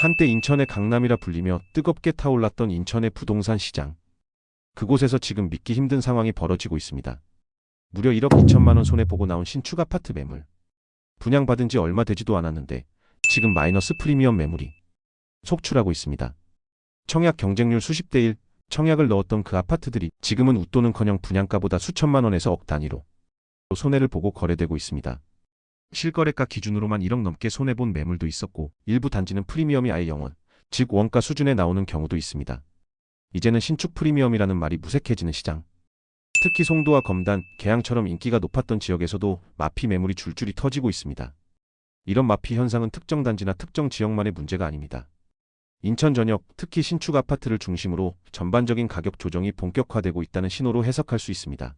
한때 인천의 강남이라 불리며 뜨겁게 타올랐던 인천의 부동산 시장. 그곳에서 지금 믿기 힘든 상황이 벌어지고 있습니다. 무려 1억 2천만 원 손해보고 나온 신축 아파트 매물. 분양받은 지 얼마 되지도 않았는데 지금 마이너스 프리미엄 매물이 속출하고 있습니다. 청약 경쟁률 수십 대 1, 청약을 넣었던 그 아파트들이 지금은 웃도는커녕 분양가보다 수천만 원에서 억 단위로 손해를 보고 거래되고 있습니다. 실거래가 기준으로만 1억 넘게 손해본 매물도 있었고 일부 단지는 프리미엄이 아예 0원, 즉 원가 수준에 나오는 경우도 있습니다. 이제는 신축 프리미엄이라는 말이 무색해지는 시장. 특히 송도와 검단, 계양처럼 인기가 높았던 지역에서도 마피 매물이 줄줄이 터지고 있습니다. 이런 마피 현상은 특정 단지나 특정 지역만의 문제가 아닙니다. 인천 전역, 특히 신축 아파트를 중심으로 전반적인 가격 조정이 본격화되고 있다는 신호로 해석할 수 있습니다.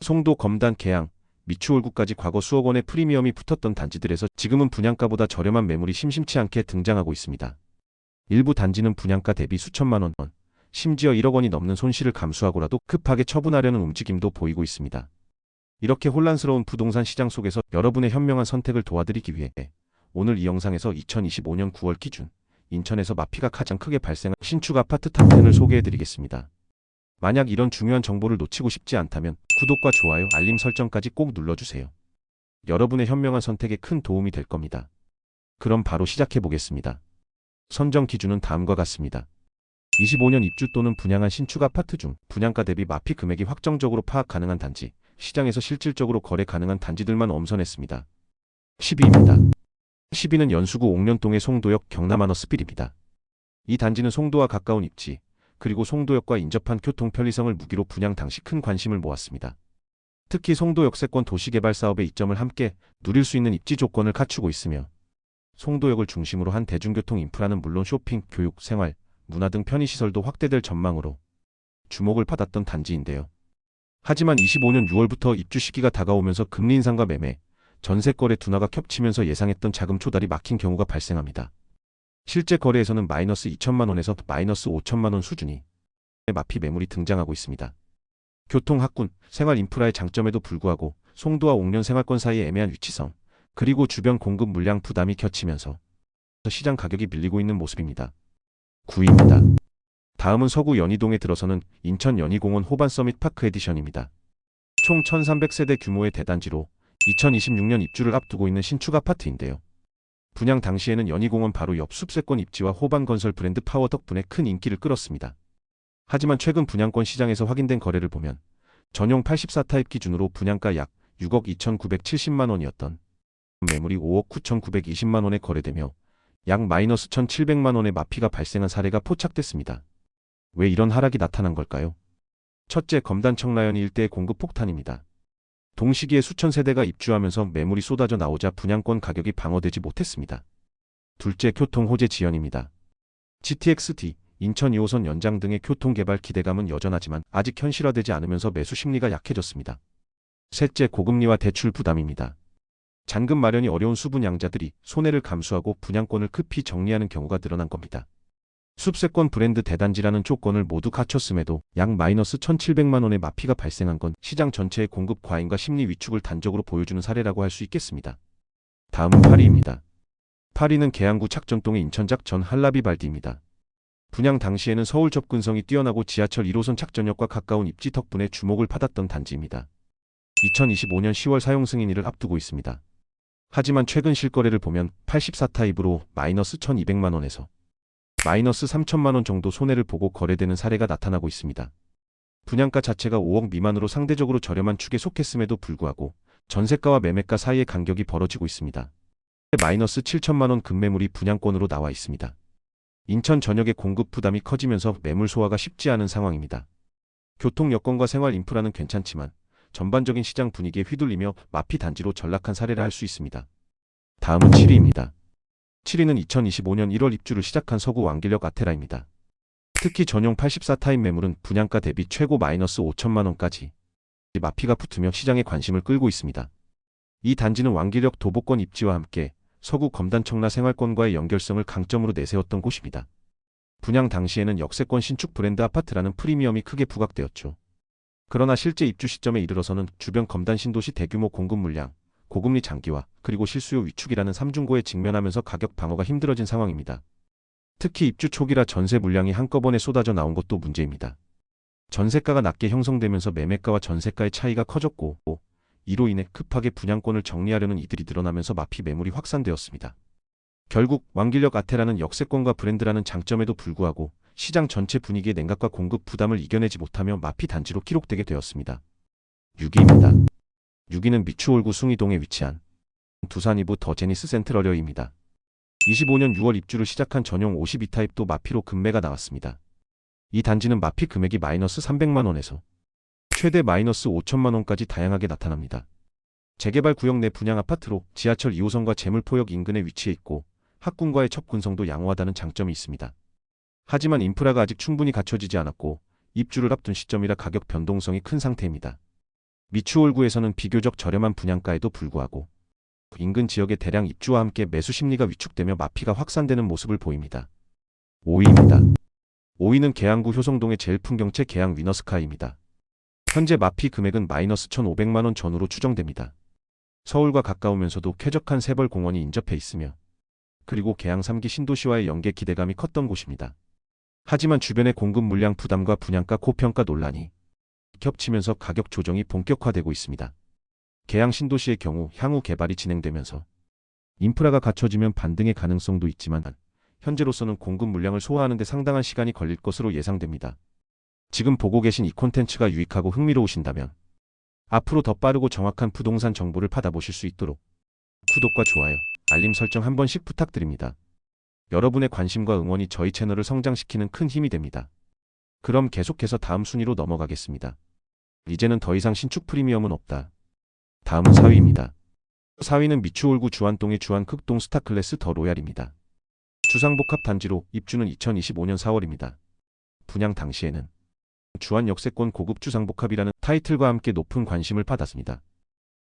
송도, 검단, 계양, 미추홀구까지 과거 수억 원의 프리미엄이 붙었던 단지들에서 지금은 분양가보다 저렴한 매물이 심심치 않게 등장하고 있습니다. 일부 단지는 분양가 대비 수천만 원, 심지어 1억 원이 넘는 손실을 감수하고라도 급하게 처분하려는 움직임도 보이고 있습니다. 이렇게 혼란스러운 부동산 시장 속에서 여러분의 현명한 선택을 도와드리기 위해 오늘 이 영상에서 2025년 9월 기준 인천에서 마피가 가장 크게 발생한 신축 아파트 탑10을 소개해드리겠습니다. 만약 이런 중요한 정보를 놓치고 싶지 않다면 구독과 좋아요, 알림 설정까지 꼭 눌러주세요. 여러분의 현명한 선택에 큰 도움이 될 겁니다. 그럼 바로 시작해보겠습니다. 선정 기준은 다음과 같습니다. 25년 입주 또는 분양한 신축 아파트 중 분양가 대비 마피 금액이 확정적으로 파악 가능한 단지, 시장에서 실질적으로 거래 가능한 단지들만 엄선했습니다. 10위입니다. 10위는 연수구 옥년동의 송도역 경남아너스빌입니다. 이 단지는 송도와 가까운 입지, 그리고 송도역과 인접한 교통 편리성을 무기로 분양 당시 큰 관심을 모았습니다. 특히 송도 역세권 도시개발 사업의 이점을 함께 누릴 수 있는 입지 조건을 갖추고 있으며 송도역을 중심으로 한 대중교통 인프라는 물론 쇼핑, 교육, 생활, 문화 등 편의시설도 확대될 전망으로 주목을 받았던 단지인데요. 하지만 25년 6월부터 입주 시기가 다가오면서 금리 인상과 매매, 전세거래 둔화가 겹치면서 예상했던 자금 조달이 막힌 경우가 발생합니다. 실제 거래에서는 마이너스 2천만 원에서 마이너스 5천만 원 수준이 마피 매물이 등장하고 있습니다. 교통, 학군, 생활 인프라의 장점에도 불구하고 송도와 옥년 생활권 사이의 애매한 위치성, 그리고 주변 공급 물량 부담이 겹치면서 시장 가격이 밀리고 있는 모습입니다. 9위입니다. 다음은 서구 연희동에 들어서는 인천 연희공원 호반 서밋 파크 에디션입니다. 총 1300세대 규모의 대단지로 2026년 입주를 앞두고 있는 신축 아파트인데요. 분양 당시에는 연희공원 바로 옆 숲세권 입지와 호반 건설 브랜드 파워 덕분에 큰 인기를 끌었습니다. 하지만 최근 분양권 시장에서 확인된 거래를 보면 전용 84타입 기준으로 분양가 약 6억 2,970만 원이었던 매물이 5억 9,920만 원에 거래되며 약 마이너스 1,700만 원의 마피가 발생한 사례가 포착됐습니다. 왜 이런 하락이 나타난 걸까요? 첫째, 검단 청라연 일대의 공급 폭탄입니다. 동시기에 수천 세대가 입주하면서 매물이 쏟아져 나오자 분양권 가격이 방어되지 못했습니다. 둘째, 교통 호재 지연입니다. GTX-D, 인천 2호선 연장 등의 교통개발 기대감은 여전하지만 아직 현실화되지 않으면서 매수 심리가 약해졌습니다. 셋째, 고금리와 대출 부담입니다. 잔금 마련이 어려운 수분양자들이 손해를 감수하고 분양권을 급히 정리하는 경우가 늘어난 겁니다. 숲세권 브랜드 대단지라는 조건을 모두 갖췄음에도 약 마이너스 1,700만 원의 마피가 발생한 건 시장 전체의 공급 과잉과 심리 위축을 단적으로 보여주는 사례라고 할 수 있겠습니다. 다음은 8위입니다. 8위는 계양구 착전동의 인천작 전 한라비발디입니다. 분양 당시에는 서울 접근성이 뛰어나고 지하철 1호선 착전역과 가까운 입지 덕분에 주목을 받았던 단지입니다. 2025년 10월 사용 승인일을 앞두고 있습니다. 하지만 최근 실거래를 보면 84타입으로 마이너스 1,200만 원에서 마이너스 3천만 원 정도 손해를 보고 거래되는 사례가 나타나고 있습니다. 분양가 자체가 5억 미만으로 상대적으로 저렴한 축에 속했음에도 불구하고 전세가와 매매가 사이의 간격이 벌어지고 있습니다. 마이너스 7천만 원 급매물이 분양권으로 나와 있습니다. 인천 전역의 공급 부담이 커지면서 매물 소화가 쉽지 않은 상황입니다. 교통 여건과 생활 인프라는 괜찮지만 전반적인 시장 분위기에 휘둘리며 마피 단지로 전락한 사례를 할 수 있습니다. 다음은 7위입니다. 7위는 2025년 1월 입주를 시작한 서구 왕길역 아테라입니다. 특히 전용 84타입 매물은 분양가 대비 최고 마이너스 5천만 원까지 마피가 붙으며 시장의 관심을 끌고 있습니다. 이 단지는 왕길역 도보권 입지와 함께 서구 검단 청라 생활권과의 연결성을 강점으로 내세웠던 곳입니다. 분양 당시에는 역세권 신축 브랜드 아파트라는 프리미엄이 크게 부각되었죠. 그러나 실제 입주 시점에 이르러서는 주변 검단 신도시 대규모 공급 물량, 고금리 장기화, 그리고 실수요 위축이라는 삼중고에 직면하면서 가격 방어가 힘들어진 상황입니다. 특히 입주 초기라 전세 물량이 한꺼번에 쏟아져 나온 것도 문제입니다. 전세가가 낮게 형성되면서 매매가와 전세가의 차이가 커졌고 이로 인해 급하게 분양권을 정리하려는 이들이 늘어나면서 마피 매물이 확산되었습니다. 결국 왕길역 아테라는 역세권과 브랜드라는 장점에도 불구하고 시장 전체 분위기의 냉각과 공급 부담을 이겨내지 못하며 마피 단지로 기록되게 되었습니다. 6위입니다. 6위는 미추홀구 숭이동에 위치한 두산 이브 더 제니스 센트럴여입니다. 25년 6월 입주를 시작한 전용 52타입도 마피로 급매가 나왔습니다. 이 단지는 마피 금액이 마이너스 300만 원에서 최대 마이너스 5천만 원까지 다양하게 나타납니다. 재개발 구역 내 분양 아파트로 지하철 2호선과 재물포역 인근에 위치해 있고 학군과의 접근성도 양호하다는 장점이 있습니다. 하지만 인프라가 아직 충분히 갖춰지지 않았고 입주를 앞둔 시점이라 가격 변동성이 큰 상태입니다. 미추홀구에서는 비교적 저렴한 분양가에도 불구하고 인근 지역의 대량 입주와 함께 매수 심리가 위축되며 마피가 확산되는 모습을 보입니다. 5위입니다. 5위는 계양구 효성동의 제일 풍경채 계양 위너스카이입니다. 현재 마피 금액은 마이너스 1,500만 원 전후로 추정됩니다. 서울과 가까우면서도 쾌적한 세벌공원이 인접해 있으며 그리고 계양 3기 신도시와의 연계 기대감이 컸던 곳입니다. 하지만 주변의 공급 물량 부담과 분양가 고평가 논란이 겹치면서 가격 조정이 본격화되고 있습니다. 계양 신도시의 경우 향후 개발이 진행되면서 인프라가 갖춰지면 반등의 가능성도 있지만 현재로서는 공급 물량을 소화하는 데 상당한 시간이 걸릴 것으로 예상됩니다. 지금 보고 계신 이 콘텐츠가 유익하고 흥미로우신다면 앞으로 더 빠르고 정확한 부동산 정보를 받아보실 수 있도록 구독과 좋아요, 알림 설정 한 번씩 부탁드립니다. 여러분의 관심과 응원이 저희 채널을 성장시키는 큰 힘이 됩니다. 그럼 계속해서 다음 순위로 넘어가겠습니다. 이제는 더 이상 신축 프리미엄은 없다. 다음은 4위입니다. 4위는 미추홀구 주안동의 주안극동 스타클래스 더 로얄입니다. 주상복합 단지로 입주는 2025년 4월입니다. 분양 당시에는 주안 역세권 고급 주상복합이라는 타이틀과 함께 높은 관심을 받았습니다.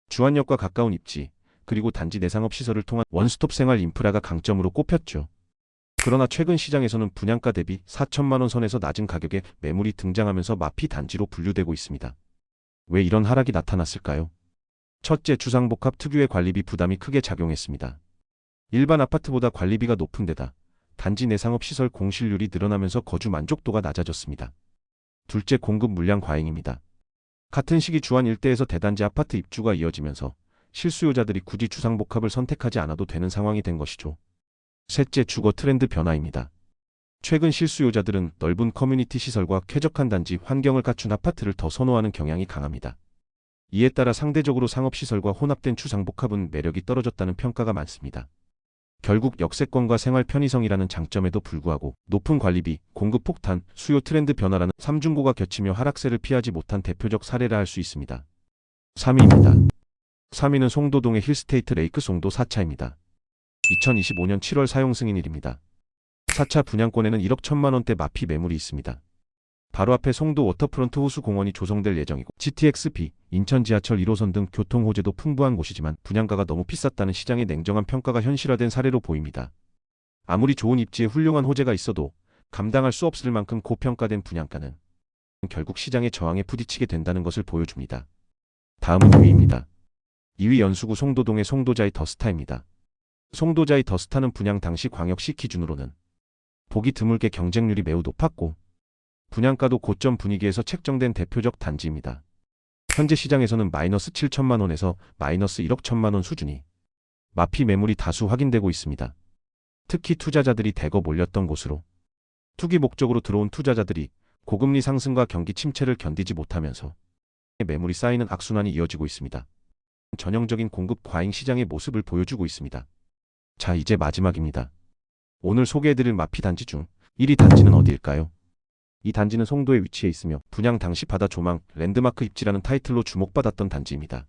주안역과 가까운 입지, 그리고 단지 내상업시설을 통한 원스톱 생활 인프라가 강점으로 꼽혔죠. 그러나 최근 시장에서는 분양가 대비 4천만 원 선에서 낮은 가격에 매물이 등장하면서 마피 단지로 분류되고 있습니다. 왜 이런 하락이 나타났을까요? 첫째, 주상복합 특유의 관리비 부담이 크게 작용했습니다. 일반 아파트보다 관리비가 높은 데다 단지 내상업시설 공실률이 늘어나면서 거주 만족도가 낮아졌습니다. 둘째, 공급 물량 과잉입니다. 같은 시기 주안 일대에서 대단지 아파트 입주가 이어지면서 실수요자들이 굳이 주상복합을 선택하지 않아도 되는 상황이 된 것이죠. 셋째, 주거 트렌드 변화입니다. 최근 실수요자들은 넓은 커뮤니티 시설과 쾌적한 단지 환경을 갖춘 아파트를 더 선호하는 경향이 강합니다. 이에 따라 상대적으로 상업시설과 혼합된 주상복합은 매력이 떨어졌다는 평가가 많습니다. 결국 역세권과 생활 편의성이라는 장점에도 불구하고 높은 관리비, 공급 폭탄, 수요 트렌드 변화라는 삼중고가 겹치며 하락세를 피하지 못한 대표적 사례라 할 수 있습니다. 3위입니다. 3위는 송도동의 힐스테이트 레이크 송도 4차입니다. 2025년 7월 사용 승인일입니다. 4차 분양권에는 1억 1천만 원대 마피 매물이 있습니다. 바로 앞에 송도 워터프런트 호수공원이 조성될 예정이고 GTX-B, 인천 지하철 1호선 등 교통 호재도 풍부한 곳이지만 분양가가 너무 비쌌다는 시장의 냉정한 평가가 현실화된 사례로 보입니다. 아무리 좋은 입지에 훌륭한 호재가 있어도 감당할 수 없을 만큼 고평가된 분양가는 결국 시장의 저항에 부딪히게 된다는 것을 보여줍니다. 다음은 2위입니다. 2위 연수구 송도동의 송도자이 더스타입니다. 송도자이 더스타는 분양 당시 광역시 기준으로는 보기 드물게 경쟁률이 매우 높았고 분양가도 고점 분위기에서 책정된 대표적 단지입니다. 현재 시장에서는 마이너스 7천만 원에서 마이너스 1억 1천만 원 수준이 마피 매물이 다수 확인되고 있습니다. 특히 투자자들이 대거 몰렸던 곳으로 투기 목적으로 들어온 투자자들이 고금리 상승과 경기 침체를 견디지 못하면서 매물이 쌓이는 악순환이 이어지고 있습니다. 전형적인 공급 과잉 시장의 모습을 보여주고 있습니다. 자, 이제 마지막입니다. 오늘 소개해드릴 마피 단지 중 1위 단지는 어디일까요? 이 단지는 송도에 위치해 있으며 분양 당시 바다 조망, 랜드마크 입지라는 타이틀로 주목받았던 단지입니다.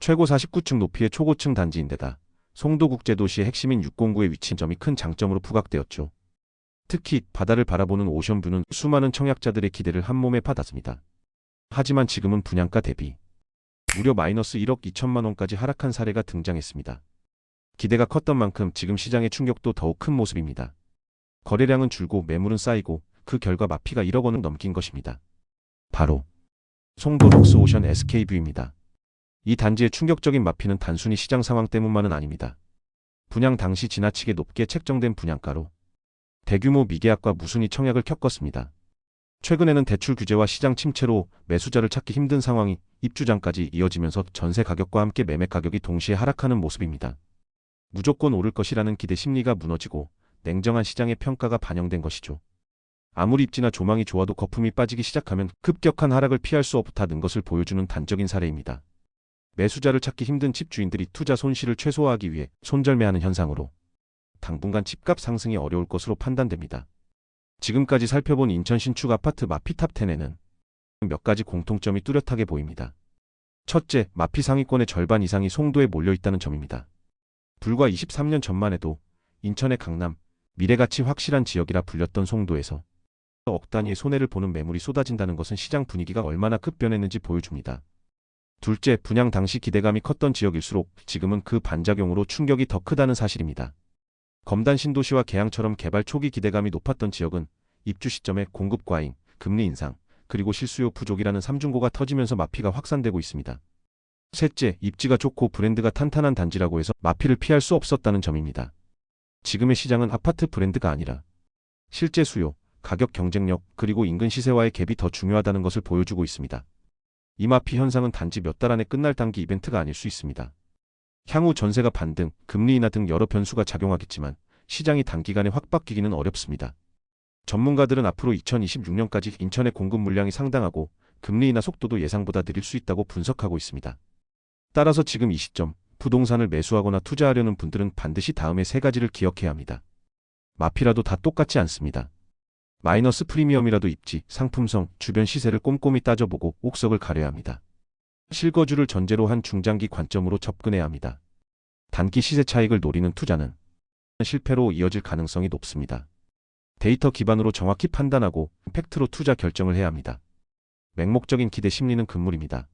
최고 49층 높이의 초고층 단지인데다 송도국제도시의 핵심인 609에 위치한 점이 큰 장점으로 부각되었죠. 특히 바다를 바라보는 오션뷰는 수많은 청약자들의 기대를 한몸에 받았습니다. 하지만 지금은 분양가 대비 무려 마이너스 1억 2천만 원까지 하락한 사례가 등장했습니다. 기대가 컸던 만큼 지금 시장의 충격도 더욱 큰 모습입니다. 거래량은 줄고 매물은 쌓이고 그 결과 마피가 1억 원을 넘긴 것입니다. 바로 송도 럭스오션 SK뷰입니다. 이 단지의 충격적인 마피는 단순히 시장 상황 때문만은 아닙니다. 분양 당시 지나치게 높게 책정된 분양가로 대규모 미계약과 무순위 청약을 겪었습니다. 최근에는 대출 규제와 시장 침체로 매수자를 찾기 힘든 상황이 입주장까지 이어지면서 전세 가격과 함께 매매 가격이 동시에 하락하는 모습입니다. 무조건 오를 것이라는 기대 심리가 무너지고 냉정한 시장의 평가가 반영된 것이죠. 아무리 입지나 조망이 좋아도 거품이 빠지기 시작하면 급격한 하락을 피할 수 없다는 것을 보여주는 단적인 사례입니다. 매수자를 찾기 힘든 집주인들이 투자 손실을 최소화하기 위해 손절매하는 현상으로 당분간 집값 상승이 어려울 것으로 판단됩니다. 지금까지 살펴본 인천 신축 아파트 마피 탑10에는 몇 가지 공통점이 뚜렷하게 보입니다. 첫째, 마피 상위권의 절반 이상이 송도에 몰려 있다는 점입니다. 불과 23년 전만 해도 인천의 강남, 미래가치 확실한 지역이라 불렸던 송도에서 억 단위의 손해를 보는 매물이 쏟아진다는 것은 시장 분위기가 얼마나 급변했는지 보여줍니다. 둘째, 분양 당시 기대감이 컸던 지역일수록 지금은 그 반작용으로 충격이 더 크다는 사실입니다. 검단 신도시와 계양처럼 개발 초기 기대감이 높았던 지역은 입주 시점에 공급 과잉, 금리 인상, 그리고 실수요 부족이라는 삼중고가 터지면서 마피가 확산되고 있습니다. 셋째, 입지가 좋고 브랜드가 탄탄한 단지라고 해서 마피를 피할 수 없었다는 점입니다. 지금의 시장은 아파트 브랜드가 아니라 실제 수요, 가격 경쟁력, 그리고 인근 시세와의 갭이 더 중요하다는 것을 보여주고 있습니다. 이 마피 현상은 단지 몇 달 안에 끝날 단기 이벤트가 아닐 수 있습니다. 향후 전세가 반등, 금리 인하 등 여러 변수가 작용하겠지만 시장이 단기간에 확 바뀌기는 어렵습니다. 전문가들은 앞으로 2026년까지 인천의 공급 물량이 상당하고 금리 인하 속도도 예상보다 느릴 수 있다고 분석하고 있습니다. 따라서 지금 이 시점, 부동산을 매수하거나 투자하려는 분들은 반드시 다음의 세 가지를 기억해야 합니다. 마피라도 다 똑같지 않습니다. 마이너스 프리미엄이라도 입지, 상품성, 주변 시세를 꼼꼼히 따져보고 옥석을 가려야 합니다. 실거주를 전제로 한 중장기 관점으로 접근해야 합니다. 단기 시세 차익을 노리는 투자는 실패로 이어질 가능성이 높습니다. 데이터 기반으로 정확히 판단하고 팩트로 투자 결정을 해야 합니다. 맹목적인 기대 심리는 금물입니다.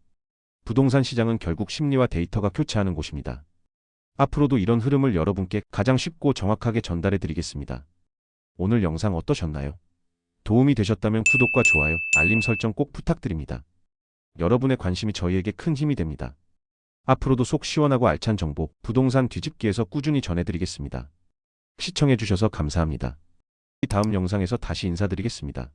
부동산 시장은 결국 심리와 데이터가 교차하는 곳입니다. 앞으로도 이런 흐름을 여러분께 가장 쉽고 정확하게 전달해 드리겠습니다. 오늘 영상 어떠셨나요? 도움이 되셨다면 구독과 좋아요, 알림 설정 꼭 부탁드립니다. 여러분의 관심이 저희에게 큰 힘이 됩니다. 앞으로도 속 시원하고 알찬 정보, 부동산 뒤집기에서 꾸준히 전해드리겠습니다. 시청해주셔서 감사합니다. 다음 영상에서 다시 인사드리겠습니다.